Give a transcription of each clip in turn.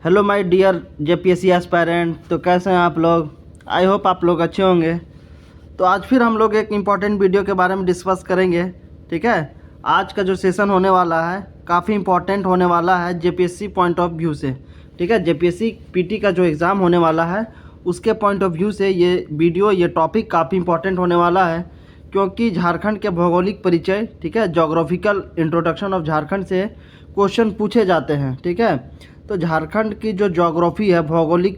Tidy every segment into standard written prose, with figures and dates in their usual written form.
Hello my dear JPSC aspirant. तो कैसे हैं आप लोग? आई होप आप लोग अच्छे होंगे। तो आज फिर हम लोग एक इम्पॉर्टेंट वीडियो के बारे में डिस्कस करेंगे। ठीक है, आज का जो सेशन होने वाला है काफ़ी इम्पॉर्टेंट होने वाला है जेपीएससी पॉइंट ऑफ व्यू से। ठीक है, जेपीएससी पीटी का जो एग्ज़ाम होने वाला है उसके पॉइंट ऑफ व्यू से ये वीडियो, ये टॉपिक काफ़ी इम्पॉर्टेंट होने वाला है, क्योंकि झारखंड के भौगोलिक परिचय, ठीक है, जोग्राफिकल इंट्रोडक्शन ऑफ झारखंड से क्वेश्चन पूछे जाते हैं। ठीक है, तो झारखंड की जो जोग्राफ़ी है, भौगोलिक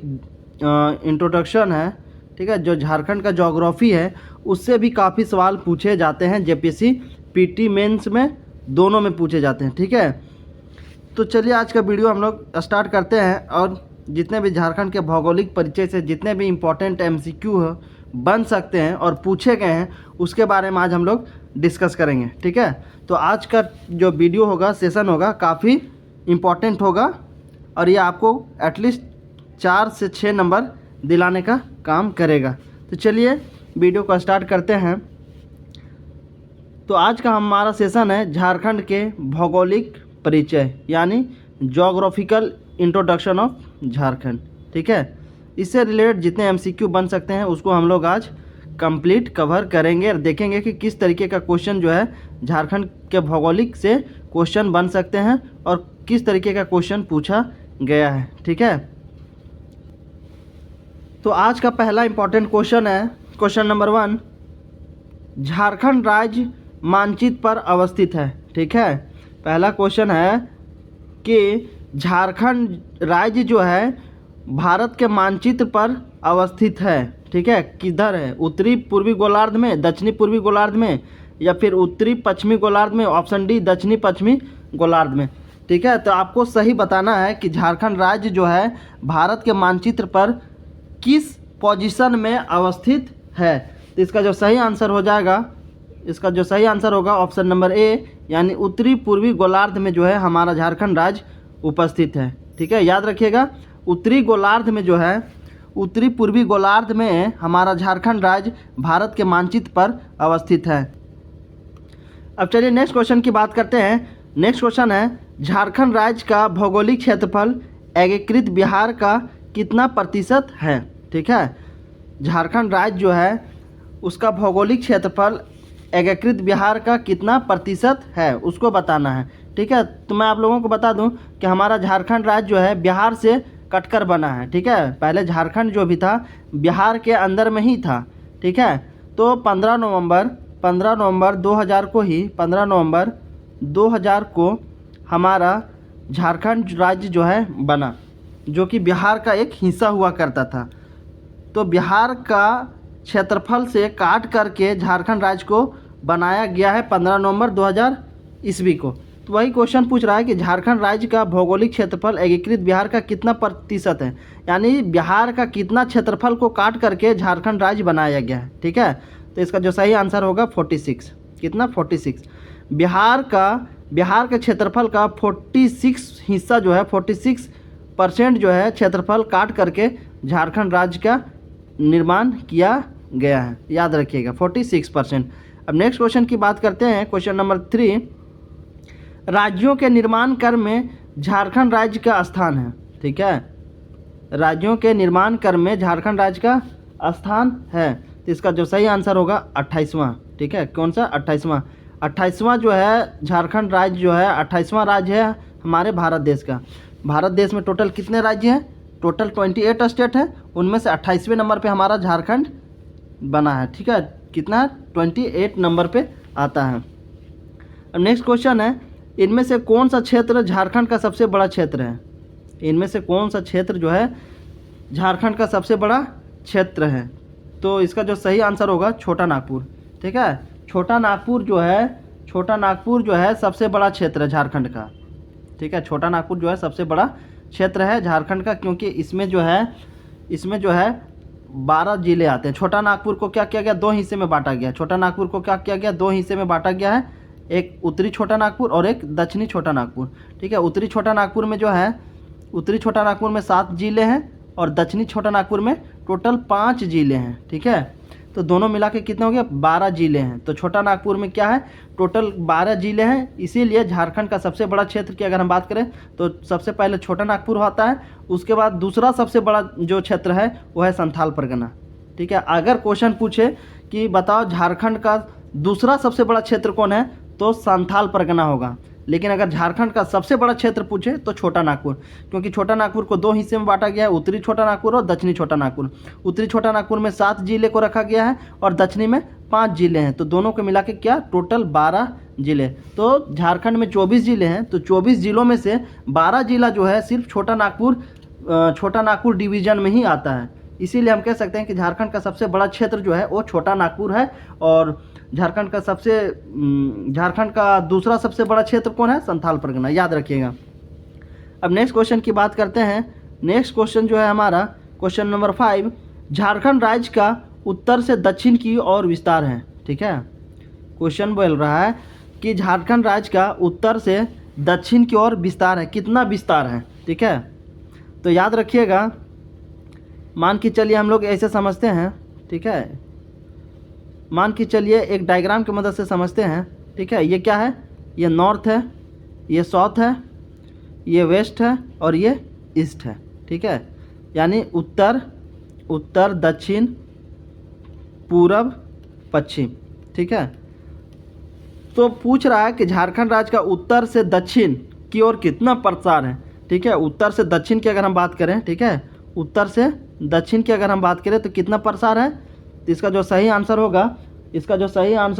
इंट्रोडक्शन है, ठीक है, जो झारखंड का जोग्राफ़ी है उससे भी काफ़ी सवाल पूछे जाते हैं। जेपीएससी पीटी मेंस में दोनों में पूछे जाते हैं। ठीक है, तो चलिए आज का वीडियो हम लोग स्टार्ट करते हैं, और जितने भी झारखंड के भौगोलिक परिचय से जितने भी इम्पोर्टेंट एमसीक्यू बन सकते हैं और पूछे गए हैं उसके बारे में आज हम लोग डिस्कस करेंगे। ठीक है, तो आज का जो वीडियो होगा, सेशन होगा, काफ़ी इम्पोर्टेंट होगा और ये आपको एटलीस्ट 4 से 6 नंबर दिलाने का काम करेगा। तो चलिए वीडियो को स्टार्ट करते हैं। तो आज का हमारा सेशन है झारखंड के भौगोलिक परिचय, यानी जोग्राफिकल इंट्रोडक्शन ऑफ झारखंड। ठीक है, इससे रिलेटेड जितने एमसीक्यू बन सकते हैं उसको हम लोग आज कंप्लीट कवर करेंगे और देखेंगे कि किस तरीके का क्वेश्चन जो है झारखंड के भौगोलिक से क्वेश्चन बन सकते हैं और किस तरीके का क्वेश्चन पूछा गया है। ठीक है, तो आज का पहला इंपॉर्टेंट क्वेश्चन है क्वेश्चन नंबर 1, झारखंड राज्य मानचित्र पर अवस्थित है। ठीक है, पहला क्वेश्चन है कि झारखंड राज्य जो है भारत के मानचित्र पर अवस्थित है। ठीक है, किधर है? उत्तरी पूर्वी गोलार्ध में, दक्षिणी पूर्वी गोलार्ध में, या फिर उत्तरी पश्चिमी गोलार्ध में? ऑप्शन डी दक्षिणी पश्चिमी गोलार्ध में। ठीक है, तो आपको सही बताना है कि झारखंड राज्य जो है भारत के मानचित्र पर किस पोजीशन में अवस्थित है। तो इसका जो सही आंसर हो जाएगा, इसका जो सही आंसर होगा ऑप्शन नंबर ए, यानी उत्तरी पूर्वी गोलार्ध में जो है हमारा झारखंड राज्य उपस्थित है। ठीक है, याद रखिएगा, उत्तरी गोलार्ध में जो है, उत्तरी पूर्वी गोलार्ध में हमारा झारखंड राज्य भारत के मानचित्र पर अवस्थित है। अब चलिए नेक्स्ट क्वेश्चन की बात करते हैं। नेक्स्ट क्वेश्चन है, झारखंड राज्य का भौगोलिक क्षेत्रफल एकीकृत बिहार का कितना प्रतिशत है? ठीक है, झारखंड राज्य जो है उसका भौगोलिक क्षेत्रफल एकीकृत बिहार का कितना प्रतिशत है उसको बताना है। ठीक है, तो मैं आप लोगों को बता दूं कि हमारा झारखंड राज्य जो है बिहार से कटकर बना है। ठीक है, पहले झारखंड जो भी था बिहार के अंदर में ही था। ठीक है, तो 15 नवंबर 2000 को ही 15 नवंबर 2000 को हमारा झारखंड राज्य जो है बना, जो कि बिहार का एक हिस्सा हुआ करता था। तो बिहार का क्षेत्रफल से काट करके झारखंड राज्य को बनाया गया है 15 नवंबर 2000 ईस्वी को। तो वही क्वेश्चन पूछ रहा है कि झारखंड राज्य का भौगोलिक क्षेत्रफल एकीकृत बिहार का कितना प्रतिशत है, यानी बिहार का कितना क्षेत्रफल को काट करके झारखंड राज्य बनाया गया है। ठीक है, तो इसका जो सही आंसर होगा 46। कितना? 46। बिहार के क्षेत्रफल का 46 हिस्सा जो है, 46% जो है क्षेत्रफल काट करके झारखंड राज्य का निर्माण किया गया है। याद रखिएगा 46%। अब नेक्स्ट क्वेश्चन की बात करते हैं, क्वेश्चन नंबर 3, राज्यों के निर्माण क्रम में झारखंड राज्य का स्थान है। ठीक है, राज्यों के निर्माण क्रम में झारखंड राज्य का स्थान है। तो इसका जो सही आंसर होगा 28वां। ठीक है, कौन सा? 28वां जो है झारखंड राज्य जो है 28वां राज्य है हमारे भारत देश का। भारत देश में टोटल कितने राज्य हैं? टोटल 28 स्टेट है, उनमें से 28वें नंबर पे हमारा झारखंड बना है। ठीक है, कितना? 28 नंबर पे आता है। अब नेक्स्ट क्वेश्चन है, इनमें से कौन सा क्षेत्र झारखंड का सबसे बड़ा क्षेत्र है? इनमें से कौन सा क्षेत्र जो है झारखंड का सबसे बड़ा क्षेत्र है? तो इसका जो सही आंसर होगा छोटा नागपुर। ठीक है, छोटा नागपुर जो है सबसे बड़ा क्षेत्र है झारखंड का। ठीक है, छोटा नागपुर जो है सबसे बड़ा क्षेत्र है झारखंड का, क्योंकि इसमें जो है 12 जिले आते हैं। छोटा नागपुर को क्या किया गया? 2 हिस्से में बांटा गया। छोटा नागपुर को क्या किया गया? 2 हिस्से में बांटा गया है, एक उत्तरी छोटा नागपुर और एक दक्षिणी छोटा नागपुर। ठीक है, उत्तरी छोटा नागपुर में 7 जिले हैं और दक्षिणी छोटा नागपुर में टोटल 5 जिले हैं। ठीक है, तो दोनों मिला के कितने हो गए, 12 जिले हैं। तो छोटा नागपुर में क्या है, टोटल 12 जिले हैं। इसीलिए झारखंड का सबसे बड़ा क्षेत्र की अगर हम बात करें तो सबसे पहले छोटा नागपुर होता है, उसके बाद दूसरा सबसे बड़ा जो क्षेत्र है वो है संथाल परगना। ठीक है, अगर क्वेश्चन पूछे कि बताओ झारखंड का दूसरा सबसे बड़ा क्षेत्र कौन है, तो संथाल परगना होगा। लेकिन अगर झारखंड का सबसे बड़ा क्षेत्र पूछे तो छोटा नागपुर, क्योंकि छोटा नागपुर को 2 हिस्से में बांटा गया है, उत्तरी छोटा नागपुर और दक्षिणी छोटा नागपुर। उत्तरी छोटा नागपुर में 7 जिले को रखा गया है और दक्षिणी में 5 जिले हैं। तो दोनों को मिला के क्या, टोटल 12 जिले। तो झारखंड में 24 जिले हैं, तो 24 जिलों में से 12 जिला जो है सिर्फ छोटा नागपुर डिवीजन में ही आता है। इसीलिए हम कह सकते हैं कि झारखंड का सबसे बड़ा क्षेत्र जो है वो छोटा नागपुर है, और झारखंड का दूसरा सबसे बड़ा क्षेत्र कौन है, संथाल परगना, याद रखिएगा। अब नेक्स्ट क्वेश्चन की बात करते हैं। नेक्स्ट क्वेश्चन जो है हमारा क्वेश्चन नंबर 5, झारखंड राज्य का उत्तर से दक्षिण की ओर विस्तार है। ठीक है, क्वेश्चन बोल रहा है कि झारखंड राज्य का उत्तर से दक्षिण की ओर विस्तार है, कितना विस्तार है। ठीक है, तो याद रखिएगा, मान के चलिए हम लोग ऐसे समझते हैं। ठीक है, मान के चलिए एक डायग्राम की मदद से समझते हैं। ठीक है, ये क्या है, ये नॉर्थ है, ये साउथ है, ये वेस्ट है और ये ईस्ट है। ठीक है, यानी उत्तर दक्षिण पूरब पश्चिम। ठीक है, तो पूछ रहा है कि झारखंड राज्य का उत्तर से दक्षिण की ओर कितना प्रसार है। ठीक है, उत्तर से दक्षिण की अगर हम बात करें, ठीक है, उत्तर से दक्षिण की अगर हम बात करें तो कितना प्रसार है, तो इसका जो सही आंसर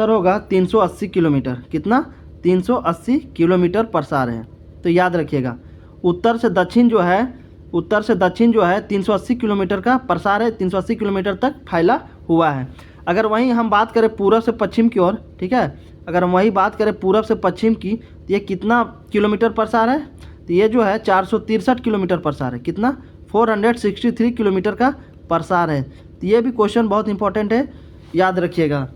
होगा 380 किलोमीटर। कितना, 380 किलोमीटर प्रसार है। तो याद रखिएगा, उत्तर से दक्षिण जो है 380 किलोमीटर का प्रसार है, 380 किलोमीटर तक फैला हुआ है। अगर वहीं हम बात करें पूरब से पश्चिम की ओर, ठीक है, अगर हम वही बात करें पूरब से पश्चिम की, तो ये कितना किलोमीटर प्रसार है, तो ये जो है 463 किलोमीटर प्रसार है। कितना, 463 किलोमीटर का प्रसार है। तो ये भी क्वेश्चन बहुत इंपॉर्टेंट है, याद रखिएगा।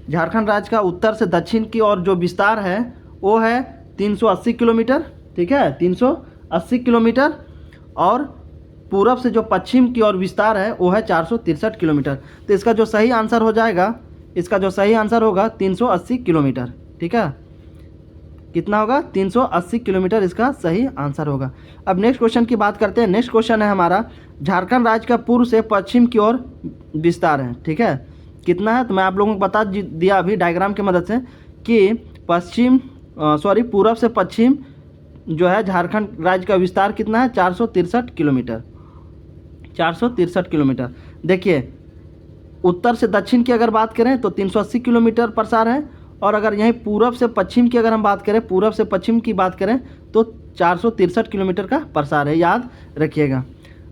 झारखंड राज्य का उत्तर से दक्षिण की ओर जो विस्तार है वो है 380 किलोमीटर। ठीक है, 380 किलोमीटर, और पूरब से जो पश्चिम की ओर विस्तार है वो है 463 किलोमीटर। तो इसका जो सही आंसर होगा 380 किलोमीटर। ठीक है, कितना होगा, 380 किलोमीटर इसका सही आंसर होगा। अब नेक्स्ट क्वेश्चन की बात करते हैं। नेक्स्ट क्वेश्चन है हमारा, झारखंड राज्य का पूर्व से पश्चिम की ओर विस्तार है। ठीक है, कितना है, तो मैं आप लोगों को बता दिया अभी डायग्राम की मदद से कि पूरब से पश्चिम जो है झारखंड राज्य का विस्तार कितना है, 463 किलोमीटर। 463 किलोमीटर। देखिए, उत्तर से दक्षिण की अगर बात करें तो 380 किलोमीटर प्रसार है, और अगर यहीं पूरब से पश्चिम की अगर हम बात करें, तो 463 किलोमीटर का प्रसार है, याद रखिएगा।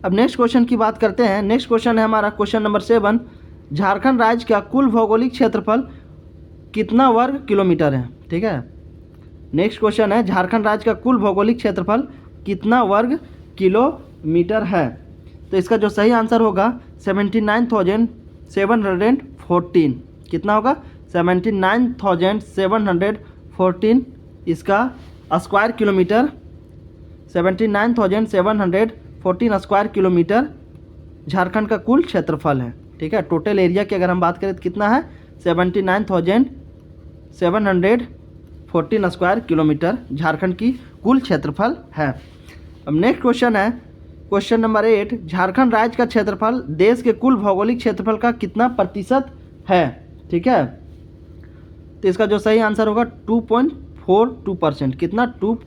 अब नेक्स्ट क्वेश्चन की बात करते हैं। नेक्स्ट क्वेश्चन है हमारा क्वेश्चन नंबर 7, झारखंड राज्य का कुल भौगोलिक क्षेत्रफल कितना वर्ग किलोमीटर है। ठीक है, नेक्स्ट क्वेश्चन है, झारखंड राज्य का कुल भौगोलिक क्षेत्रफल कितना वर्ग किलोमीटर है। तो इसका जो सही आंसर होगा 79,714। कितना होगा, 79,714 इसका square kilometre, 79,714 square kilometre Jharkhand का कुल क्षेत्रफल है। ठीक है, टोटल एरिया की अगर हम बात करें तो कितना है, 79,714 स्क्वायर किलोमीटर झारखंड की कुल क्षेत्रफल है। अब नेक्स्ट क्वेश्चन है क्वेश्चन नंबर 8, झारखंड राज्य का क्षेत्रफल देश के कुल भौगोलिक क्षेत्रफल का कितना प्रतिशत है। ठीक है, तो इसका जो सही आंसर होगा 2.42%। कितना, 2।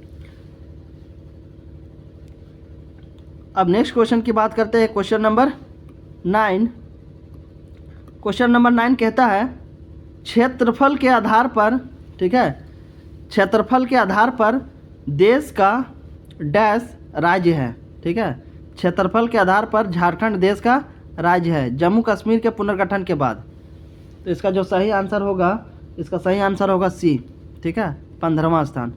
अब नेक्स्ट क्वेश्चन की बात करते हैं, क्वेश्चन नंबर 9। क्वेश्चन नंबर 9 कहता है, क्षेत्रफल के आधार पर, ठीक है, क्षेत्रफल के आधार पर देश का डैश राज्य है। ठीक है, क्षेत्रफल के आधार पर झारखंड देश का राज्य है जम्मू कश्मीर के पुनर्गठन के बाद। तो इसका जो सही आंसर होगा सी। ठीक है, 15वां स्थान।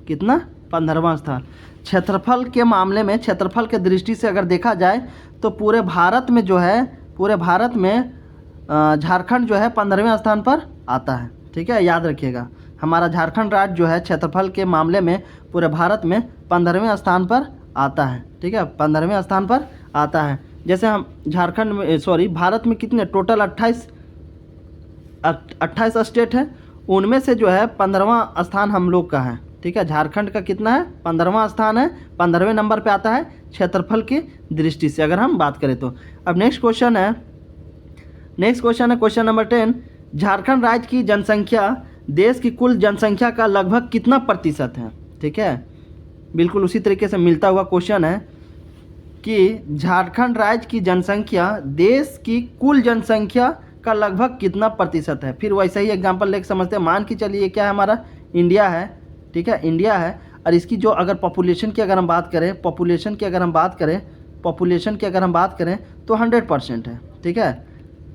कितना, 15वां स्थान। क्षेत्रफल के मामले में, क्षेत्रफल के दृष्टि से अगर देखा जाए तो पूरे भारत में झारखंड जो है 15वें स्थान पर आता है। ठीक है, याद रखिएगा, हमारा झारखंड राज्य जो है क्षेत्रफल के मामले में पूरे भारत में 15वें स्थान पर आता है। ठीक है, 15वें स्थान पर आता है। जैसे हम भारत में कितने टोटल 28 28 स्टेट है, उनमें से जो है 15वां स्थान हम लोग का है। ठीक है, झारखंड का कितना है? 15वां स्थान है, 15वें नंबर पे आता है क्षेत्रफल की दृष्टि से अगर हम बात करें तो। अब नेक्स्ट क्वेश्चन है क्वेश्चन नंबर 10। झारखंड राज्य की जनसंख्या देश की कुल जनसंख्या का लगभग कितना प्रतिशत है? ठीक है, बिल्कुल उसी तरीके से मिलता हुआ क्वेश्चन है कि झारखंड राज्य की जनसंख्या देश की कुल जनसंख्या का लगभग कितना प्रतिशत है। फिर वैसे ही एग्जांपल लेके समझते हैं। मान के चलिए क्या है, हमारा इंडिया है। ठीक है, इंडिया है और इसकी जो अगर पॉपुलेशन की अगर हम बात करें तो 100% है। ठीक है,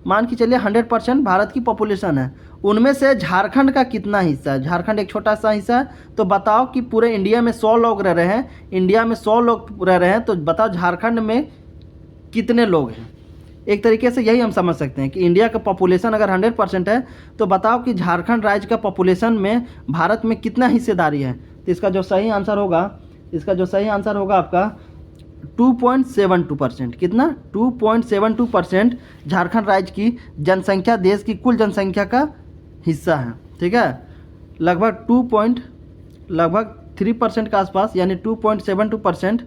मान के चलिए 100% भारत की पॉपुलेशन है, उनमें से झारखंड का कितना हिस्सा है? झारखंड एक छोटा सा हिस्सा है, तो बताओ कि पूरे इंडिया में 100 लोग रह रहे हैं, तो बताओ झारखंड में कितने लोग हैं? एक तरीके से यही हम समझ सकते हैं कि इंडिया का पॉपुलेशन अगर 100% है तो बताओ कि झारखंड राज्य का पॉपुलेशन में भारत में कितना हिस्सेदारी है। तो इसका जो सही आंसर होगा आपका 2.72%। कितना? 2.72% झारखंड राज्य की जनसंख्या देश की कुल जनसंख्या का हिस्सा है। ठीक है, लगभग 3% के आसपास, यानी 2.72%।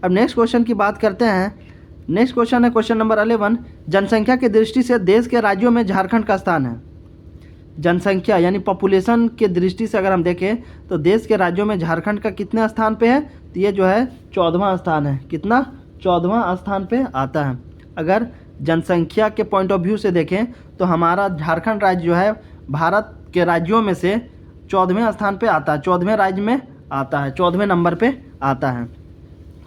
अब नेक्स्ट क्वेश्चन की बात करते हैं। नेक्स्ट क्वेश्चन है क्वेश्चन नंबर 11। जनसंख्या की दृष्टि से देश के राज्यों में झारखंड का स्थान है। जनसंख्या यानी पॉपुलेशन के दृष्टि से अगर हम देखें तो देश के राज्यों में झारखंड का कितने स्थान पे है? तो ये जो है 14वां स्थान है। कितना? 14वां स्थान पे आता है। अगर जनसंख्या के पॉइंट ऑफ व्यू से देखें तो हमारा झारखंड राज्य जो है भारत के राज्यों में से 14वें स्थान पे आता है, 14वें राज्य में आता है, 14वें नंबर पे आता है।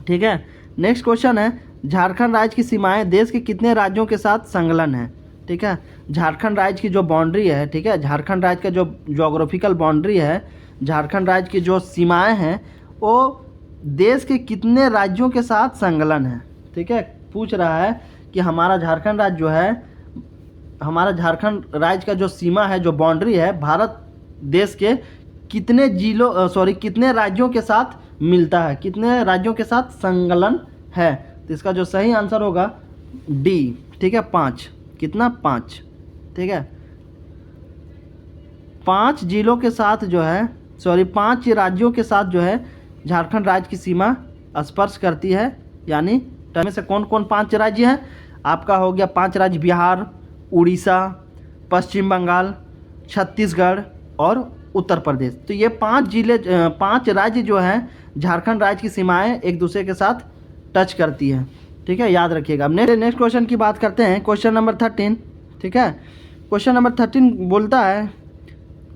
ठीक है, नेक्स्ट क्वेश्चन है झारखंड राज्य की सीमाएं देश के कितने राज्यों के साथ संलग्न है? ठीक है, झारखंड राज्य की जो बाउंड्री है, ठीक है, झारखंड राज्य का जो ज्योग्राफिकल बाउंड्री है, झारखंड राज्य की जो सीमाएं हैं वो देश के कितने राज्यों के साथ संलग्न है? ठीक है, पूछ रहा है कि हमारा झारखंड राज्य जो है, हमारा झारखंड राज्य का जो सीमा है, जो बाउंड्री है, भारत देश के कितने राज्यों के साथ मिलता है, कितने राज्यों के साथ संलग्न है? तो इसका जो सही आंसर होगा डी। ठीक है, 5। कितना? 5। ठीक है, 5 जिलों के साथ जो है 5 राज्यों के साथ जो है झारखंड राज्य की सीमा स्पर्श करती है। यानी में से कौन कौन 5 राज्य हैं? आपका हो गया 5 राज्य बिहार, उड़ीसा, पश्चिम बंगाल, छत्तीसगढ़ और उत्तर प्रदेश। तो ये 5 राज्य जो हैं झारखंड राज्य की सीमाएं एक दूसरे के साथ टच करती है। ठीक है, याद रखिएगा। अब नेक्स्ट क्वेश्चन की बात करते हैं, क्वेश्चन नंबर 13। ठीक है, क्वेश्चन नंबर 13 बोलता है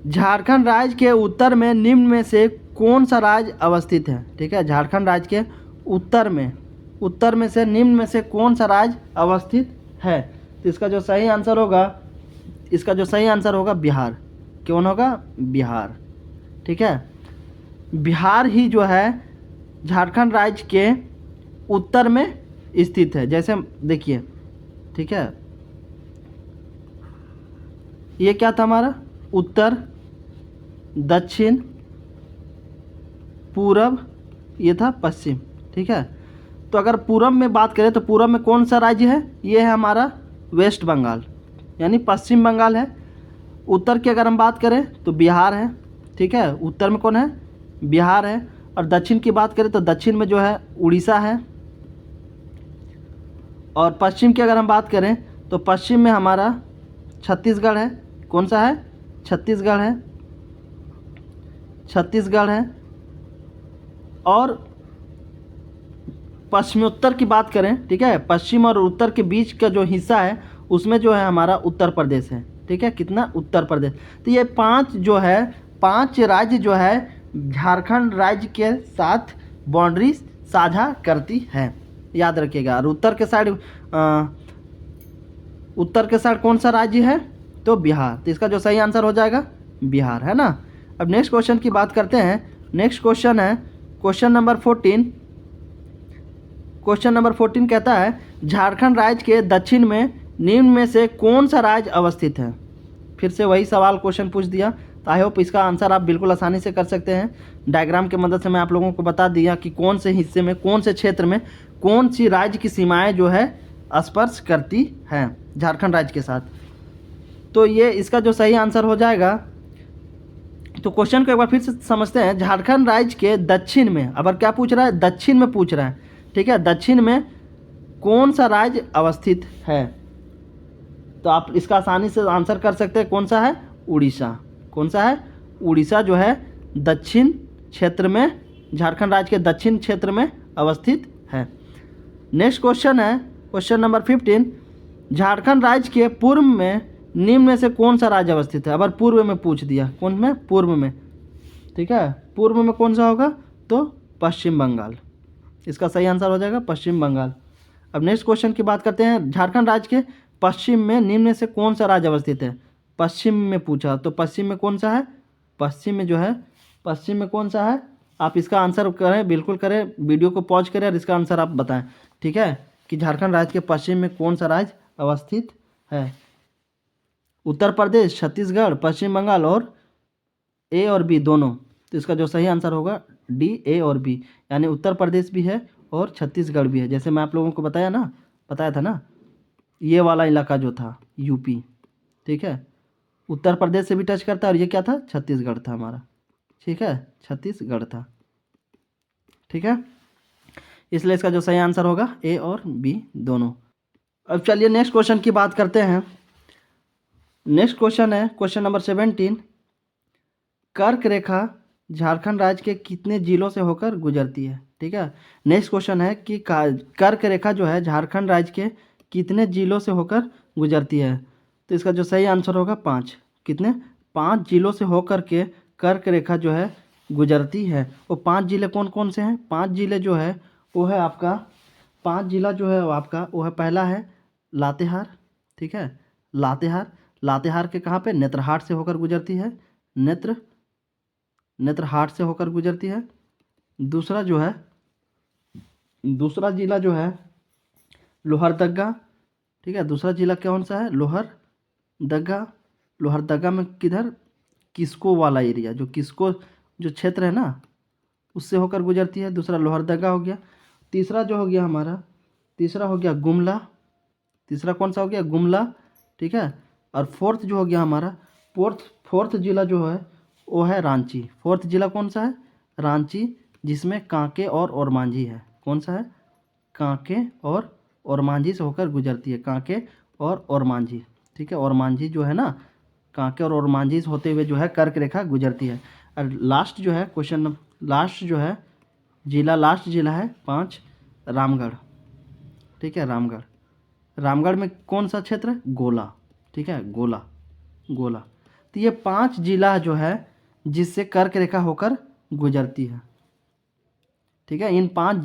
झारखंड राज्य के उत्तर में निम्न में से कौन सा राज्य अवस्थित है? ठीक है, झारखंड राज्य के उत्तर में से निम्न में से कौन सा राज्य अवस्थित है? तो इसका जो सही आंसर होगा बिहार। कौन होगा? बिहार। ठीक है, बिहार ही जो है झारखंड राज्य के उत्तर में स्थित है। जैसे देखिए, ठीक है, ये क्या था हमारा? उत्तर, दक्षिण, पूरब, ये था पश्चिम। ठीक है, तो अगर पूरब में बात करें तो पूरब में कौन सा राज्य है? ये है हमारा वेस्ट बंगाल, यानी पश्चिम बंगाल है। उत्तर की अगर हम बात करें तो बिहार है। ठीक है, उत्तर में कौन है? बिहार है। और दक्षिण की बात करें तो दक्षिण में जो है उड़ीसा है। और पश्चिम की अगर हम बात करें तो पश्चिम में हमारा छत्तीसगढ़ है। कौन सा है? छत्तीसगढ़ है। और पश्चिमोत्तर की बात करें, ठीक है, पश्चिम और उत्तर के बीच का जो हिस्सा है उसमें जो है हमारा उत्तर प्रदेश है। ठीक है, कितना? उत्तर प्रदेश। तो ये 5 राज्य जो है झारखंड राज्य के साथ बाउंड्री साझा करती है, याद रखिएगा। और उत्तर के साइड कौन सा राज्य है? तो बिहार। तो इसका जो सही आंसर हो जाएगा बिहार, है ना। अब नेक्स्ट क्वेश्चन की बात करते हैं। नेक्स्ट क्वेश्चन है क्वेश्चन नंबर 14। क्वेश्चन नंबर 14 कहता है झारखंड राज्य के दक्षिण में निम्न में से कौन सा राज्य अवस्थित है? फिर से वही सवाल क्वेश्चन पूछ दिया। तो आई होप इसका आंसर आप बिल्कुल आसानी से कर सकते हैं। डायग्राम की मदद से मैं आप लोगों को बता दिया कि कौन से हिस्से में, कौन से क्षेत्र में कौन सी राज्य की सीमाएं जो है स्पर्श करती हैं झारखंड राज्य के साथ। तो ये इसका जो सही आंसर हो जाएगा, तो क्वेश्चन को एक बार फिर से समझते हैं। झारखंड राज्य के दक्षिण में, अब क्या पूछ रहा है, दक्षिण में पूछ रहा है, ठीक है, दक्षिण में कौन सा राज्य अवस्थित है? तो आप इसका आसानी से आंसर कर सकते हैं, कौन सा है, उड़ीसा। कौन सा है, उड़ीसा जो है दक्षिण क्षेत्र में, झारखंड राज्य के दक्षिण क्षेत्र में अवस्थित है। नेक्स्ट क्वेश्चन है क्वेश्चन नंबर 15, झारखंड राज्य के पूर्व में निम्न में से कौन सा राज्य अवस्थित है? अगर पूर्व में पूछ दिया, कौन में, पूर्व में, ठीक है, पूर्व में कौन सा होगा, तो पश्चिम बंगाल। इसका सही आंसर हो जाएगा पश्चिम बंगाल। अब नेक्स्ट क्वेश्चन की बात करते हैं, झारखंड राज्य के पश्चिम में निम्न में से कौन सा राज्य अवस्थित है? पश्चिम में पूछा, तो पश्चिम में कौन सा है, पश्चिम में जो है, पश्चिम में कौन सा है? आप इसका आंसर करें, बिल्कुल करें, वीडियो को पॉज करें और इसका आंसर आप बताएं, ठीक है, कि झारखंड राज्य के पश्चिम में कौन सा राज्य अवस्थित है? उत्तर प्रदेश, छत्तीसगढ़, पश्चिम बंगाल और ए और बी दोनों। तो इसका जो सही आंसर होगा डी, ए और बी, यानी उत्तर प्रदेश भी है और छत्तीसगढ़ भी है। जैसे मैं आप लोगों को बताया था ना, ये वाला इलाका जो था यूपी, ठीक है, उत्तर प्रदेश से भी टच करता है, और ये क्या था, छत्तीसगढ़ था हमारा, ठीक है, छत्तीसगढ़ था, ठीक है, इसलिए इसका जो सही आंसर होगा ए और बी दोनों। अब चलिए नेक्स्ट क्वेश्चन की बात करते हैं। नेक्स्ट क्वेश्चन है क्वेश्चन नंबर 17, कर्क रेखा झारखंड राज्य के कितने जिलों से होकर गुजरती है? ठीक है, नेक्स्ट क्वेश्चन है कि कर्क रेखा जो है झारखंड राज्य के कितने जिलों से होकर गुजरती है? तो इसका जो सही आंसर होगा 5। कितने? 5 जिलों से होकर के कर्क रेखा जो है गुजरती है। वो 5 जिले कौन कौन से हैं? 5 जिले जो है वो है आपका, 5 जिला जो है आपका वो है, पहला है लातेहार, ठीक है, लातेहार के कहाँ पे? नेत्रहाट से होकर गुजरती है, नेत्रहाट से होकर गुजरती है। दूसरा जिला जो है लोहरदगा, ठीक है, दूसरा जिला कौन सा है? लोहरदगा में किधर? किस्को वाला एरिया, जो किस्को जो क्षेत्र है ना, उससे होकर गुजरती है। दूसरा लोहरदगा हो गया। तीसरा जो हो गया हमारा, तीसरा हो गया गुमला, तीसरा कौन सा हो गया? गुमला, ठीक है। और फोर्थ जो हो गया हमारा, फोर्थ जिला जो है वो है रांची। फोर्थ जिला कौन सा है? रांची, जिसमें कांके और ओरमांझी है। कौन सा है? कांके और ओरमांझी से होकर गुजरती है, कांके और ओरमांझी, ठीक है। ओरमांझी जो है ना, कांके और ओरमांझी से होते हुए जो है कर्क रेखा गुजरती है। और लास्ट जो है क्वेश्चन, लास्ट जो है जिला, लास्ट जिला है 5, रामगढ़, ठीक है, रामगढ़ में कौन सा क्षेत्र है? गोला, ठीक है, गोला। तो ये 5 जिला जो है जिससे कर्क रेखा होकर गुजरती है, ठीक है। इन 5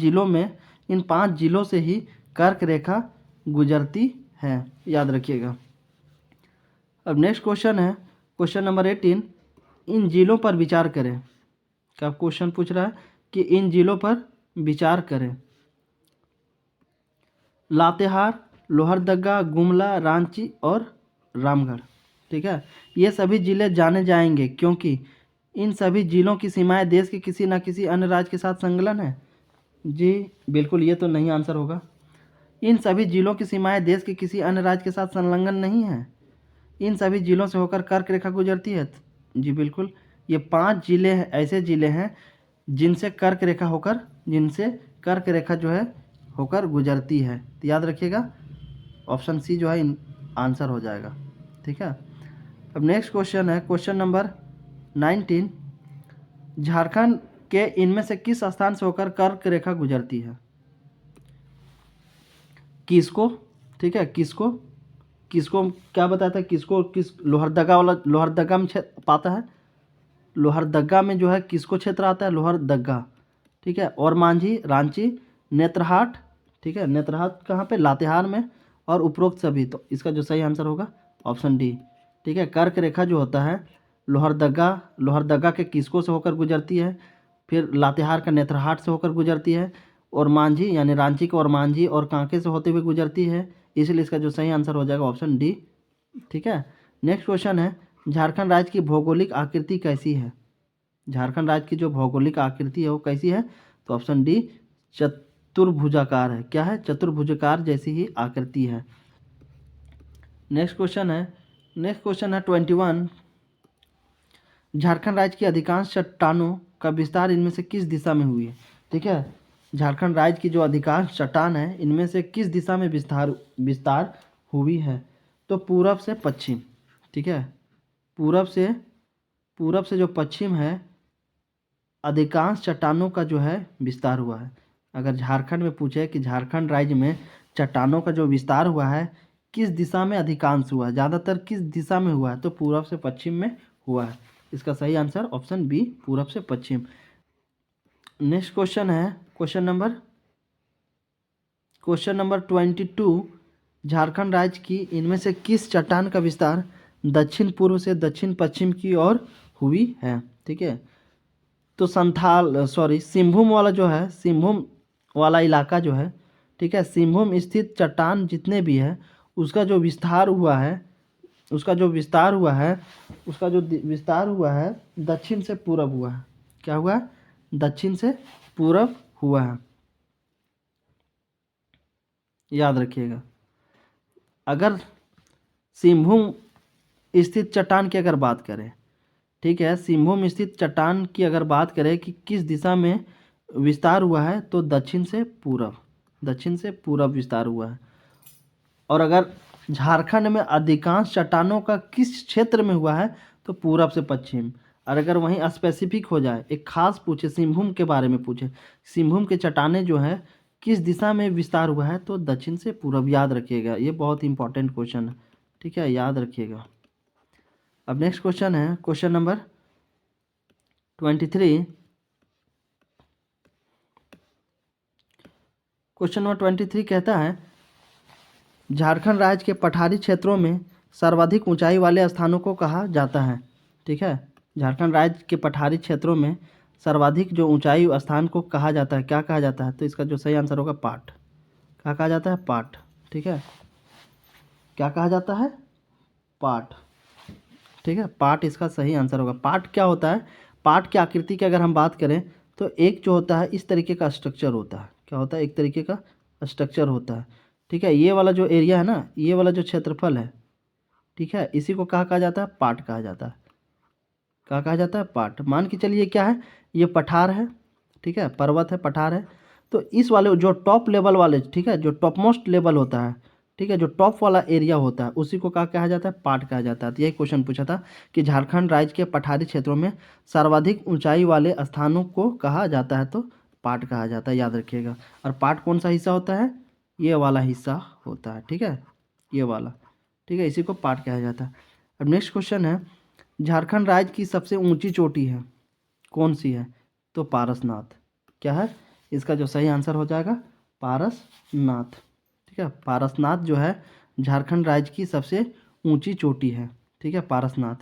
जिलों से ही कर्क रेखा गुजरती है, याद रखिएगा। अब नेक्स्ट क्वेश्चन है क्वेश्चन नंबर 18, इन जिलों पर विचार करें। क्या क्वेश्चन पूछ रहा है कि इन जिलों पर विचार करें। लातेहार, लोहरदगा, गुमला, रांची और रामगढ़, ठीक है। ये सभी जिले जाने जाएंगे क्योंकि इन सभी जिलों की सीमाएं देश के किसी न किसी अन्य राज्य के साथ संलग्न है। जी बिल्कुल, ये तो नहीं आंसर होगा। इन सभी जिलों की सीमाएं देश के किसी अन्य राज्य के साथ संलग्न नहीं है। इन सभी जिलों से होकर कर्क रेखा गुजरती है। जी बिल्कुल, ये 5 जिले ऐसे जिले हैं जिनसे कर्क रेखा जो है होकर गुजरती है। तो याद रखिएगा, ऑप्शन सी जो है आंसर हो जाएगा, ठीक है। अब नेक्स्ट क्वेश्चन है क्वेश्चन नंबर 19, झारखंड के इनमें से किस स्थान से होकर कर्क रेखा गुजरती है? किसको, ठीक है, किसको क्या बताया था? किस लोहरदगा में पाता है। लोहरदगा में जो है किसको क्षेत्र आता है? लोहरदगा, ठीक है। और मांझी, रांची, नेत्रहाट, ठीक है, नेत्रहाट कहाँ पे? लातेहार में। और उपरोक्त सभी। तो इसका जो सही आंसर होगा ऑप्शन डी, ठीक है। कर्क रेखा जो होता है लोहरदगा के किसको से होकर गुजरती है, फिर लातेहार का नेत्रहाट से होकर गुजरती है, और मांझी यानी रांची के और मांझी और कांके से होते हुए गुजरती है। इसलिए इसका जो सही आंसर हो जाएगा ऑप्शन डी, ठीक है। नेक्स्ट क्वेश्चन है, झारखंड राज्य की भौगोलिक आकृति कैसी है? झारखंड राज्य की जो भौगोलिक आकृति है वो कैसी है? तो ऑप्शन डी, चतुर्भुजाकार है। क्या है? चतुर्भुजाकार जैसी ही आकृति है। नेक्स्ट क्वेश्चन है नेक्स्ट क्वेश्चन है 21। झारखंड राज्य की अधिकांश चट्टानों का विस्तार इनमें से किस दिशा में हुई है? ठीक है, झारखंड राज्य की जो अधिकांश चट्टान है इनमें से किस दिशा में विस्तार हुई है? तो पूरब से पश्चिम। ठीक है, पूरब से जो पश्चिम है अधिकांश चट्टानों का जो है विस्तार हुआ है। अगर झारखंड में पूछे कि झारखंड राज्य में चट्टानों का जो विस्तार हुआ है किस दिशा में अधिकांश हुआ है, ज़्यादातर किस दिशा में हुआ है, तो पूरब से पश्चिम में हुआ है। इसका सही आंसर ऑप्शन बी, पूरब से पश्चिम। नेक्स्ट क्वेश्चन है क्वेश्चन नंबर 22। झारखंड राज्य की इनमें से किस चट्टान का विस्तार दक्षिण पूर्व से दक्षिण पश्चिम की ओर हुई है? ठीक है, तो सिंहभूम वाला जो है, सिंहभूम वाला इलाका जो है, ठीक है, सिंहभूम स्थित चट्टान जितने भी है उसका जो विस्तार हुआ है दक्षिण से पूरब हुआ है। क्या हुआ है? दक्षिण से पूरब हुआ है, याद रखिएगा। अगर सिंहभूम स्थित चट्टान की अगर बात करें, ठीक है, सिंहभूम स्थित चट्टान की अगर बात करें कि किस दिशा में विस्तार हुआ है तो दक्षिण से पूरब विस्तार हुआ है। और अगर झारखंड में अधिकांश चट्टानों का किस क्षेत्र में हुआ है तो पूरब से पश्चिम। और अगर वहीं स्पेसिफिक हो जाए, एक खास पूछे, सिंहभूम के बारे में पूछे, सिंहभूम के चट्टानें जो है किस दिशा में विस्तार हुआ है तो दक्षिण से पूरब। याद रखिएगा, ये बहुत इंपॉर्टेंट क्वेश्चन है। ठीक है, याद रखिएगा। अब नेक्स्ट क्वेश्चन है क्वेश्चन नंबर 23। क्वेश्चन नंबर 23 कहता है झारखंड राज्य के पठारी क्षेत्रों में सर्वाधिक ऊंचाई वाले स्थानों को कहा जाता है। ठीक है, झारखंड राज्य के पठारी क्षेत्रों में सर्वाधिक जो ऊंचाई स्थान को कहा जाता है, क्या कहा जाता है? तो इसका जो सही आंसर होगा पाट। क्या कहा जाता है? पाट। ठीक है, क्या कहा जाता है? पाट। ठीक है, पाट इसका सही आंसर होगा। पाट क्या होता है? पाट की आकृति की अगर हम बात करें तो एक जो होता है इस तरीके का स्ट्रक्चर होता है। क्या होता है? एक तरीके का स्ट्रक्चर होता है। ठीक है, ये वाला जो एरिया है ना, ये वाला जो क्षेत्रफल है, ठीक है, इसी को कहा जाता है? पाट कहा जाता है। क्या कहा जाता है? पाट। मान के चलिए क्या है, ये पठार है, ठीक है, पर्वत है, पठार है। तो इस वाले जो टॉप लेवल वाले, ठीक है, जो टॉप मोस्ट लेवल होता है, ठीक है, जो टॉप वाला एरिया होता है उसी को क्या कहा जाता है? पाट कहा जाता है। तो यही क्वेश्चन पूछा था कि झारखंड राज्य के पठारी क्षेत्रों में सर्वाधिक ऊंचाई वाले स्थानों को कहा जाता है तो पाट कहा जाता है। याद रखिएगा। और पाट कौन सा हिस्सा होता है? ये वाला हिस्सा होता है। ठीक है, ये वाला, ठीक है, इसी को पाट कहा जाता है। अब नेक्स्ट क्वेश्चन है झारखंड राज्य की सबसे ऊंची चोटी है कौन सी है? तो पारसनाथ। क्या है? इसका जो सही आंसर हो जाएगा पारसनाथ। ठीक है, पारसनाथ जो है झारखंड राज्य की सबसे ऊंची चोटी है। ठीक है, पारसनाथ।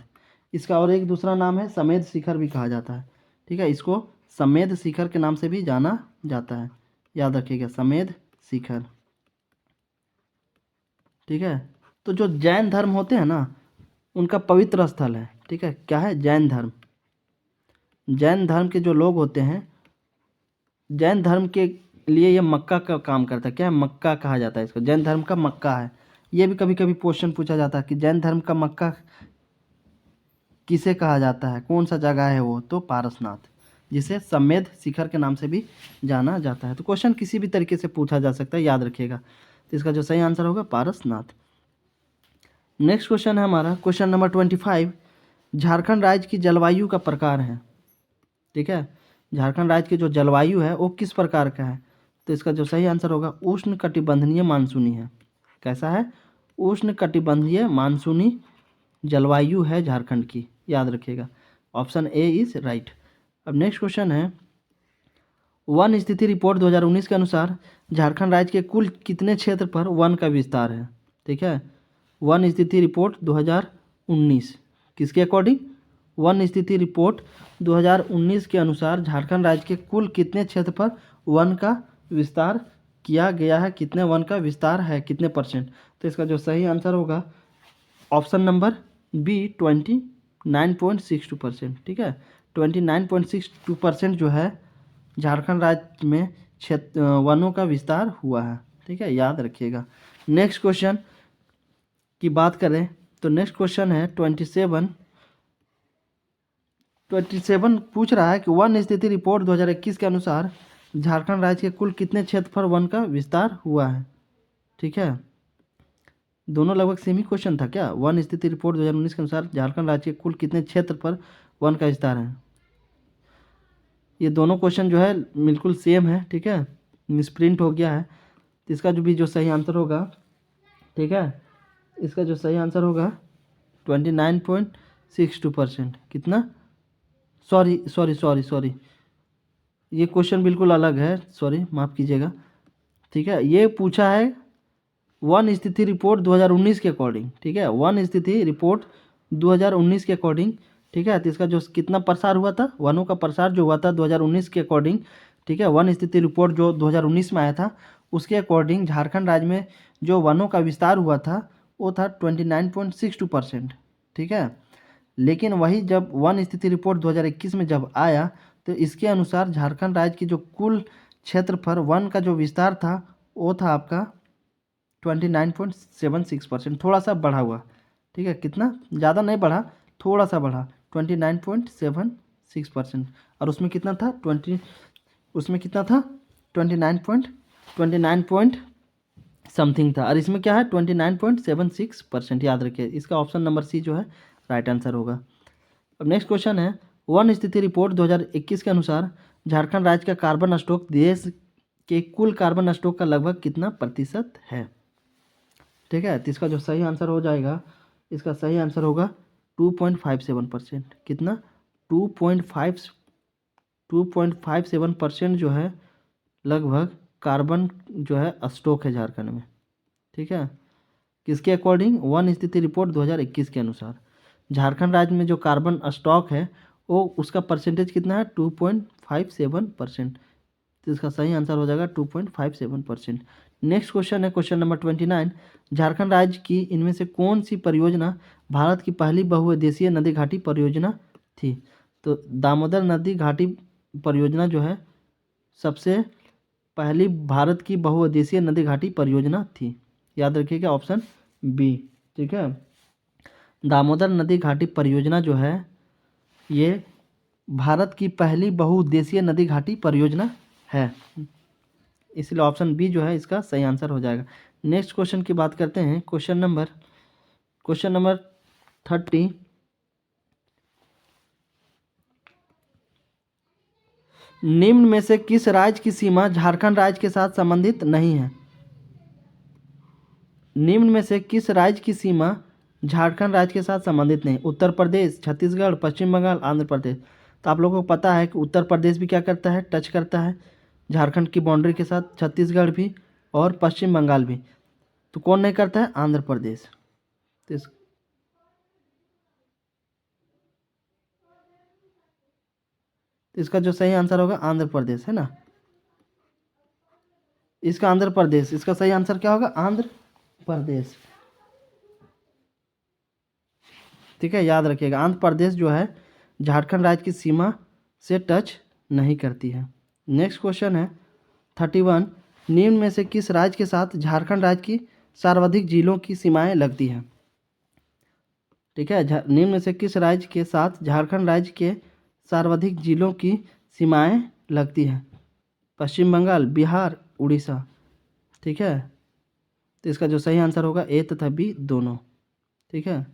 इसका और एक दूसरा नाम है समेध शिखर भी कहा जाता है। ठीक है, इसको समेध शिखर के नाम से भी जाना जाता है। याद रखिएगा, समेध शिखर। ठीक है, तो जो जैन धर्म होते हैं ना उनका पवित्र स्थल है। ठीक है, क्या है? जैन धर्म। जैन धर्म के जो लोग होते हैं, जैन धर्म के लिए ये मक्का का काम करता है। क्या है? मक्का कहा जाता है इसको। जैन धर्म का मक्का है। ये भी कभी कभी क्वेश्चन पूछा जाता है कि जैन धर्म का मक्का किसे कहा जाता है, कौन सा जगह है वो? तो पारसनाथ, जिसे समेध शिखर के नाम से भी जाना जाता है। तो क्वेश्चन किसी भी तरीके से पूछा जा सकता है, याद रखिएगा। तो इसका जो सही आंसर होगा पारसनाथ। नेक्स्ट क्वेश्चन है हमारा क्वेश्चन नंबर 25। झारखंड राज्य की जलवायु का प्रकार है। ठीक है, झारखंड राज्य की जो जलवायु है वो किस प्रकार का है? तो इसका जो सही आंसर होगा उष्ण कटिबंधीय मानसूनी है। कैसा है? उष्ण कटिबंधीय मानसूनी जलवायु है झारखंड की। याद रखिएगा, ऑप्शन ए इज राइट। अब नेक्स्ट क्वेश्चन है वन स्थिति रिपोर्ट 2019 के अनुसार झारखंड राज्य के कुल कितने क्षेत्र पर वन का विस्तार है? ठीक है, वन स्थिति रिपोर्ट 2019 किसके अकॉर्डिंग? वन स्थिति रिपोर्ट 2019 के अनुसार झारखंड राज्य के कुल कितने क्षेत्र पर वन का विस्तार किया गया है? कितने वन का विस्तार है, कितने %? तो इसका जो सही आंसर होगा ऑप्शन नंबर बी 29.62%। ठीक है, 29.62% जो है झारखंड राज्य में क्षेत्र वनों का विस्तार हुआ है। ठीक है, याद रखिएगा। नेक्स्ट क्वेश्चन की बात करें तो नेक्स्ट क्वेश्चन है 27 पूछ रहा है कि वन स्थिति रिपोर्ट 2021 के अनुसार झारखंड राज्य के कुल कितने क्षेत्र पर वन का विस्तार हुआ है। ठीक है, दोनों लगभग सेम ही क्वेश्चन था क्या। वन स्थिति रिपोर्ट 2019 के अनुसार झारखंड राज्य के कुल कितने क्षेत्र पर वन का विस्तार है, ये दोनों क्वेश्चन जो है बिल्कुल सेम है। ठीक है, मिसप्रिंट हो गया है। तो इसका जो सही आंसर होगा, ठीक है, इसका जो सही आंसर होगा 29.62%। कितना, सॉरी, ये क्वेश्चन बिल्कुल अलग है, सॉरी माफ़ कीजिएगा। ठीक है, ये पूछा है वन स्थिति रिपोर्ट 2019 के अकॉर्डिंग। ठीक है, वन स्थिति रिपोर्ट 2019 के अकॉर्डिंग। ठीक है, तो इसका जो कितना प्रसार हुआ था, वनों का प्रसार जो हुआ था 2019 के अकॉर्डिंग। ठीक है, वन स्थिति रिपोर्ट जो 2019 में आया था उसके अकॉर्डिंग झारखंड राज्य में जो वनों का विस्तार हुआ था वो था 29.62%। ठीक है, लेकिन वही जब वन स्थिति रिपोर्ट 2021 में जब आया तो इसके अनुसार झारखंड राज्य की जो कुल क्षेत्र पर वन का जो विस्तार था वो था आपका 29.76%, थोड़ा सा बढ़ा हुआ। ठीक है, कितना, ज़्यादा नहीं बढ़ा, थोड़ा सा बढ़ा, 29.76%। और उसमें कितना था 29 पॉइंट समथिंग था, और इसमें क्या है 29.76%। याद रखिए, इसका ऑप्शन नंबर सी जो है राइट आंसर होगा। अब नेक्स्ट क्वेश्चन है वन स्थिति रिपोर्ट 2021 के अनुसार झारखंड राज्य का कार्बन स्टॉक देश के कुल कार्बन स्टॉक का लगभग कितना प्रतिशत है। ठीक है, तो इसका जो सही आंसर हो जाएगा, इसका सही आंसर होगा 2.57%। कितना, 2.57% जो है लगभग कार्बन जो है स्टॉक है झारखंड में। ठीक है, किसके अकॉर्डिंग, वन स्थिति रिपोर्ट 2021 के अनुसार झारखंड राज्य में जो कार्बन स्टॉक है वो उसका परसेंटेज कितना है 2.57%। तो इसका सही आंसर हो जाएगा 2.57%। नेक्स्ट क्वेश्चन है क्वेश्चन नंबर 29, झारखंड राज्य की इनमें से कौन सी परियोजना भारत की पहली बहुउद्देशीय नदी घाटी परियोजना थी। तो दामोदर नदी घाटी परियोजना जो है सबसे पहली भारत की बहुउद्देशीय नदी घाटी परियोजना थी। याद रखिएगा ऑप्शन बी। ठीक है, दामोदर नदी घाटी परियोजना जो है ये भारत की पहली बहुउद्देशीय नदी घाटी परियोजना है, इसलिए ऑप्शन बी जो है इसका सही आंसर हो जाएगा। नेक्स्ट क्वेश्चन की बात करते हैं, क्वेश्चन नंबर 30, निम्न में से किस राज्य की सीमा झारखंड राज्य के साथ संबंधित नहीं है। निम्न में से किस राज्य की सीमा झारखंड राज्य के साथ संबंधित नहीं, उत्तर प्रदेश, छत्तीसगढ़, पश्चिम बंगाल, आंध्र प्रदेश। तो आप लोगों को पता है कि उत्तर प्रदेश भी क्या करता है, टच करता है झारखंड की बाउंड्री के साथ, छत्तीसगढ़ भी और पश्चिम बंगाल भी। तो कौन नहीं करता है, आंध्र प्रदेश। तो इसका जो सही आंसर होगा आंध्र प्रदेश है ना, इसका आंध्र प्रदेश, इसका सही आंसर क्या होगा, आंध्र प्रदेश। ठीक है, याद रखिएगा आंध्र प्रदेश जो है झारखंड राज्य की सीमा से टच नहीं करती है। नेक्स्ट क्वेश्चन है 31, निम्न में से किस राज्य के साथ झारखंड राज्य की सर्वाधिक जिलों की सीमाएं लगती हैं। ठीक है, निम्न में से किस राज्य के साथ झारखंड राज्य के सर्वाधिक जिलों की सीमाएं लगती हैं। पश्चिम बंगाल, बिहार, उड़ीसा। ठीक है, तो इसका जो सही आंसर होगा ए तथा बी दोनों। ठीक है,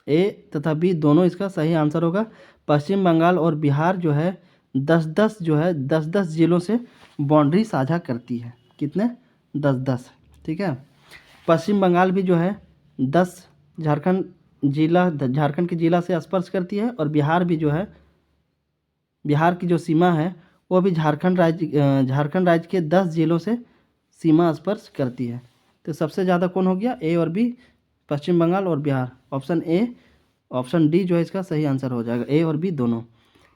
ए तथा बी दोनों इसका सही आंसर होगा। पश्चिम बंगाल और बिहार जो है 10-10 जिलों से बाउंड्री साझा करती है। कितने, 10-10। ठीक है, पश्चिम बंगाल भी जो है 10 झारखंड के जिला से स्पर्श करती है, और बिहार भी जो है, बिहार की जो सीमा है वो भी झारखंड राज्य के 10 जिलों से सीमा स्पर्श करती है। तो सबसे ज़्यादा कौन हो गया, ए और बी, पश्चिम बंगाल और बिहार। ऑप्शन डी जो है इसका सही आंसर हो जाएगा, ए और बी दोनों।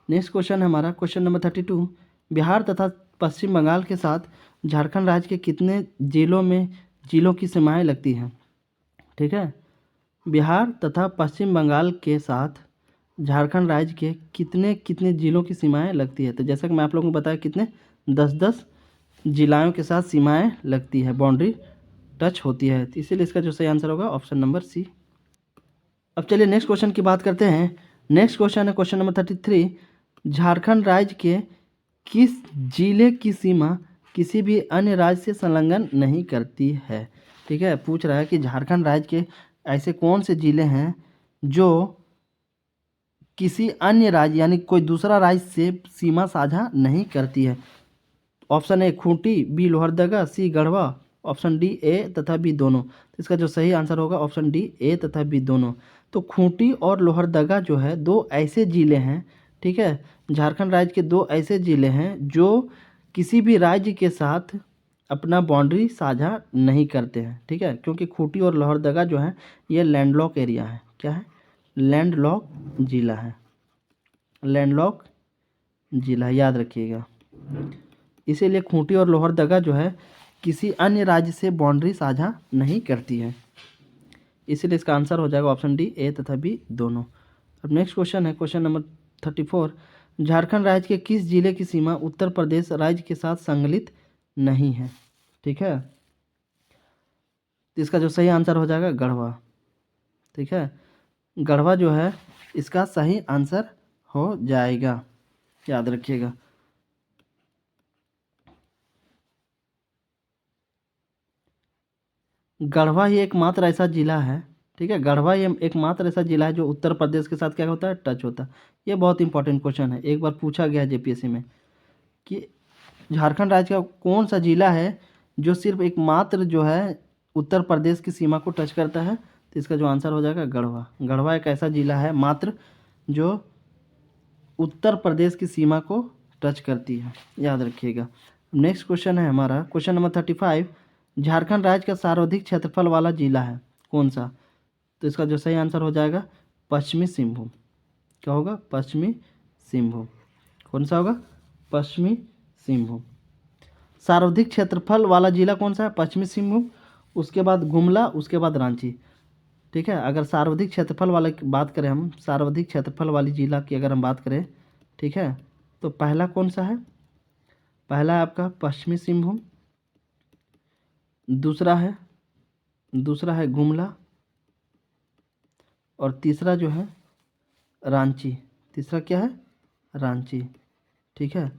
नेक्स्ट क्वेश्चन है हमारा क्वेश्चन नंबर 32, बिहार तथा पश्चिम बंगाल के साथ झारखंड राज्य के कितने जिलों की सीमाएं लगती हैं। ठीक है, बिहार तथा पश्चिम बंगाल के साथ झारखंड राज्य के कितने जिलों की सीमाएं लगती है। तो जैसा कि मैं आप लोगों को बताया कितने, 10-10 जिलों के साथ सीमाएं लगती है, बाउंड्री टच होती है। तो इसीलिए इसका जो सही आंसर होगा ऑप्शन नंबर सी। अब चलिए नेक्स्ट क्वेश्चन की बात करते हैं। नेक्स्ट क्वेश्चन है क्वेश्चन नंबर 33। झारखंड राज्य के किस जिले की सीमा किसी भी अन्य राज्य से संलग्न नहीं करती है? ठीक है, पूछ रहा है कि झारखंड राज्य के ऐसे कौन से जिले हैं जो किसी अन्य राज्य यानी कोई दूसरा राज्य से सीमा साझा नहीं करती है। Option A Khunti, B Lohardaga, C Garhwa, option D A तथा बी दोनों। तो इसका जो सही आंसर होगा ऑप्शन डी ए तथा बी दोनों। तो खूंटी और लोहरदगा जो है दो ऐसे ज़िले हैं, ठीक है, झारखंड राज्य के दो ऐसे ज़िले हैं जो किसी भी राज्य के साथ अपना बाउंड्री साझा नहीं करते हैं, ठीक है, क्योंकि खूंटी और लोहरदगा जो है ये लैंडलॉक एरिया है। क्या है? लैंडलॉक जिला है, लैंडलॉक जिला, याद रखिएगा। इसीलिए खूंटी और लोहरदगा जो है किसी अन्य राज्य से बाउंड्री साझा नहीं करती है, इसीलिए इसका आंसर हो जाएगा ऑप्शन डी ए तथा बी दोनों। अब नेक्स्ट क्वेश्चन है क्वेश्चन नंबर 34। झारखंड राज्य के किस जिले की सीमा उत्तर प्रदेश राज्य के साथ संलग्नित नहीं है? ठीक है, तो इसका जो सही आंसर हो जाएगा गढ़वा। ठीक है, गढ़वा जो है इसका सही आंसर हो जाएगा, याद रखिएगा। गढ़वा ही एकमात्र ऐसा जिला है, ठीक है, गढ़वा ये एकमात्र ऐसा जिला है जो उत्तर प्रदेश के साथ क्या होता है, टच होता है। ये बहुत इंपॉर्टेंट क्वेश्चन है, एक बार पूछा गया जेपीएससी में कि झारखंड राज्य का कौन सा जिला है जो सिर्फ एकमात्र जो है उत्तर प्रदेश की सीमा को टच करता है, तो इसका जो आंसर हो जाएगा गढ़वा। गढ़वा एक ऐसा जिला है मात्र जो उत्तर प्रदेश की सीमा को टच करती है, याद रखिएगा। नेक्स्ट क्वेश्चन है हमारा क्वेश्चन नंबर 35। झारखंड राज्य का सर्वाधिक क्षेत्रफल वाला जिला है कौन सा? तो इसका जो सही आंसर हो जाएगा पश्चिमी सिंहभूम। क्या होगा? पश्चिमी सिंहभूम। कौन सा होगा? पश्चिमी सिंहभूम। सर्वाधिक क्षेत्रफल वाला जिला कौन सा है? पश्चिमी सिंहभूम, उसके बाद गुमला, उसके बाद रांची। ठीक है, अगर सर्वाधिक क्षेत्रफल वाले की बात करें, हम सर्वाधिक क्षेत्रफल वाली जिला की अगर हम बात करें, ठीक है, तो पहला कौन सा है? पहला है आपका पश्चिमी सिंहभूम, दूसरा है गुमला, और तीसरा जो है रांची। तीसरा क्या है? रांची। ठीक है,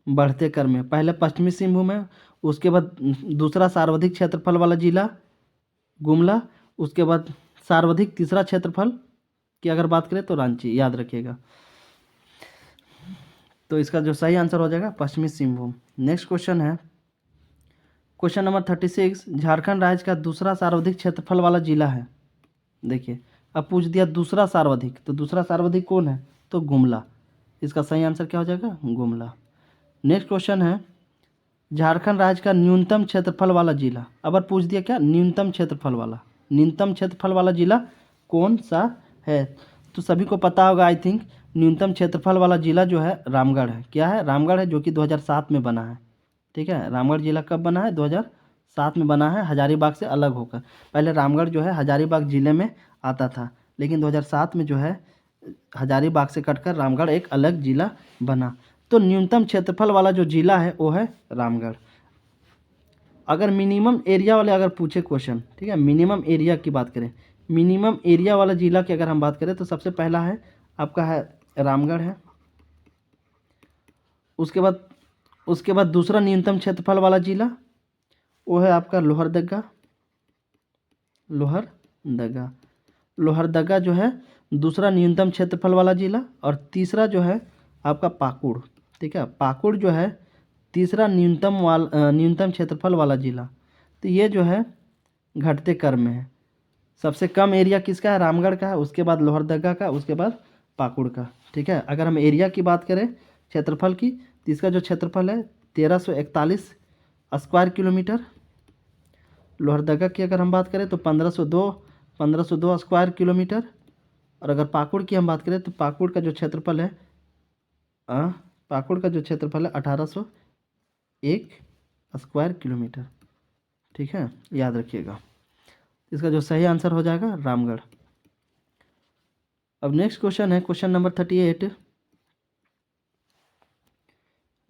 बढ़ते क्रम में पहले पश्चिमी सिंहभूम है, उसके बाद दूसरा सर्वाधिक क्षेत्रफल वाला जिला गुमला, उसके बाद सर्वाधिक तीसरा क्षेत्रफल की अगर बात करें तो रांची, याद रखिएगा। तो इसका जो सही आंसर हो जाएगा पश्चिमी सिंहभूम। नेक्स्ट क्वेश्चन है क्वेश्चन नंबर 36। झारखंड राज्य का दूसरा सर्वाधिक क्षेत्रफल वाला जिला है। देखिए, अब पूछ दिया दूसरा सर्वाधिक, तो दूसरा सर्वाधिक कौन है? तो गुमला। इसका सही आंसर क्या हो जाएगा? गुमला। नेक्स्ट क्वेश्चन है झारखंड राज्य का न्यूनतम क्षेत्रफल वाला जिला। अब पूछ दिया क्या? न्यूनतम क्षेत्रफल वाला। न्यूनतम क्षेत्रफल वाला जिला कौन सा है? तो सभी को पता होगा आई थिंक, न्यूनतम क्षेत्रफल वाला जिला जो है रामगढ़ है। क्या है? रामगढ़ है, जो कि 2007 में बना है। ठीक है, रामगढ़ जिला कब बना है? 2007 में बना है, हजारीबाग से अलग होकर। पहले रामगढ़ जो है हजारीबाग जिले में आता था, लेकिन 2007 में जो है हजारीबाग से कटकर रामगढ़ एक अलग जिला बना। तो न्यूनतम क्षेत्रफल वाला जो जिला है वो है रामगढ़। अगर मिनिमम एरिया वाले अगर पूछे क्वेश्चन, ठीक है, मिनिमम एरिया की बात करें, मिनिमम एरिया वाला जिला की अगर हम बात करें तो सबसे पहला है आपका है रामगढ़ है। उसके बाद दूसरा न्यूनतम क्षेत्रफल वाला जिला वो है आपका लोहरदगा। लोहरदगा जो है दूसरा न्यूनतम क्षेत्रफल वाला जिला, और तीसरा जो है आपका पाकुड़। ठीक है, पाकुड़ जो है तीसरा न्यूनतम क्षेत्रफल वाला जिला। तो ये जो है घटते क्रम में है। सबसे कम एरिया किसका है? रामगढ़ का है, उसके बाद लोहरदगा का, उसके बाद पाकुड़ का। ठीक है, अगर हम एरिया की बात करें क्षेत्रफल की, तो इसका जो क्षेत्रफल है 1341 स्क्वायर किलोमीटर। लोहरदगा की अगर हम बात करें तो 1502 स्क्वायर किलोमीटर। और अगर पाकुड़ की हम बात करें तो पाकुड़ का जो क्षेत्रफल है 1801 स्क्वायर किलोमीटर। ठीक है, याद रखिएगा। इसका जो सही आंसर हो जाएगा रामगढ़। अब नेक्स्ट क्वेश्चन है question number 38।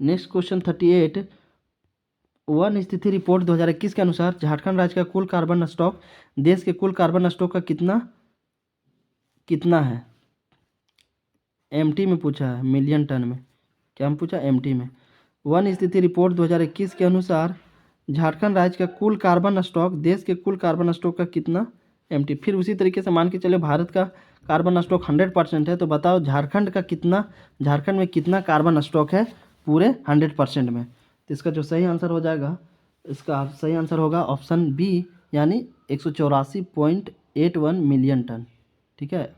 Next question 38। One स्थिति रिपोर्ट 2021 के अनुसार झारखंड राज्य का कुल कार्बन स्टॉक देश के कुल कार्बन स्टॉक का कितना है। एमटी में पूछा है, मिलियन टन में। क्या हम पूछा? एमटी में। वन स्थिति रिपोर्ट 2021 के अनुसार झारखंड राज्य का कुल कार्बन स्टॉक देश के कुल कार्बन स्टॉक का कितना एमटी। फिर उसी तरीके से मान के चले भारत का कार्बन स्टॉक 100% है, तो बताओ झारखंड में कितना कार्बन स्टॉक है पूरे 100% में। तो इसका जो सही आंसर हो जाएगा, इसका सही आंसर होगा ऑप्शन बी, यानी 184.81 मिलियन टन। ठीक है,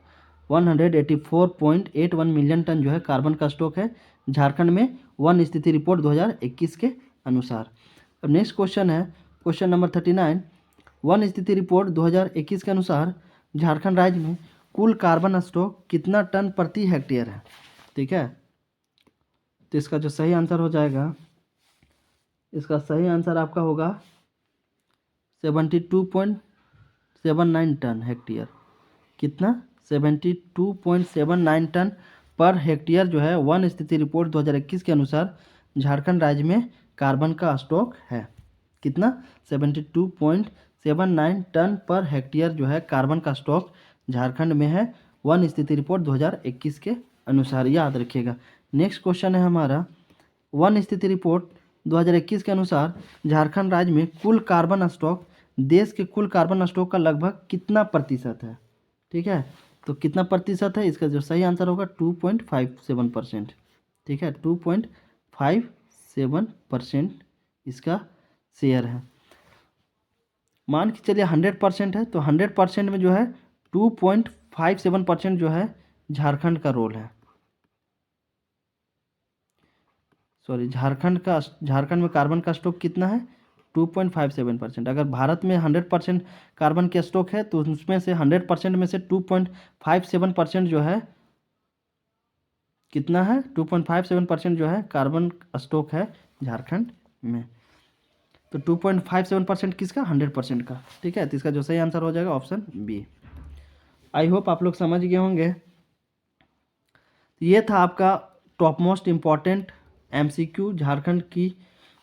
184.81 मिलियन टन जो है कार्बन का स्टॉक है झारखंड में वन स्थिति रिपोर्ट 2021 के अनुसार। अब नेक्स्ट क्वेश्चन है क्वेश्चन नंबर 39। वन स्थिति रिपोर्ट 2021 के अनुसार झारखंड राज्य में कुल कार्बन स्टॉक कितना टन प्रति हेक्टेयर है। ठीक है, तो इसका जो सही आंसर हो जाएगा, इसका सही आंसर आपका होगा 72.79 टन हेक्टेयर। कितना? 72.79 टन पर हेक्टेयर जो है वन स्थिति रिपोर्ट 2021 के अनुसार झारखंड राज्य में कार्बन का स्टॉक है। कितना? 72.79 टन पर हेक्टेयर जो है कार्बन का स्टॉक झारखंड में है वन स्थिति रिपोर्ट 2021 के अनुसार, याद रखिएगा। नेक्स्ट क्वेश्चन है हमारा, वन स्थिति रिपोर्ट 2021 के अनुसार झारखंड राज्य में कुल कार्बन स्टॉक देश के कुल कार्बन स्टॉक का लगभग कितना प्रतिशत है। ठीक है, तो कितना प्रतिशत है, इसका जो सही आंसर होगा 2.57%। ठीक है, 2.57% इसका शेयर है। मान के चलिए 100% है, तो 100% में जो है 2.57% जो है झारखंड का रोल है। सॉरी, झारखंड में कार्बन का स्टॉक कितना है? 2.57%। अगर भारत में 100% कार्बन का स्टॉक है तो उसमें से 100% में से 2.57% जो है कितना है? 2.57% जो है कार्बन स्टॉक है झारखंड में। तो 2.57% किसका? 100% का। ठीक है, तो इसका जो सही आंसर हो जाएगा ऑप्शन बी। आई होप आप लोग समझ गए होंगे। ये था आपका top most important MCQ Jharkhand की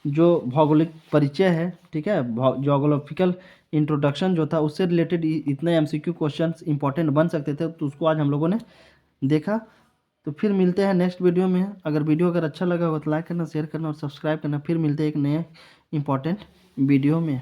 जो भौगोलिक परिचय है। ठीक है, जोग्राफिकल इंट्रोडक्शन जो था उससे रिलेटेड इतने एमसीक्यू क्वेश्चंस इंपॉर्टेंट बन सकते थे, तो उसको आज हम लोगों ने देखा। तो फिर मिलते हैं नेक्स्ट वीडियो में। अगर अच्छा लगा हो तो लाइक करना, शेयर करना और सब्सक्राइब करना। फिर मिलते हैं एक नए इंपॉर्टेंट वीडियो में।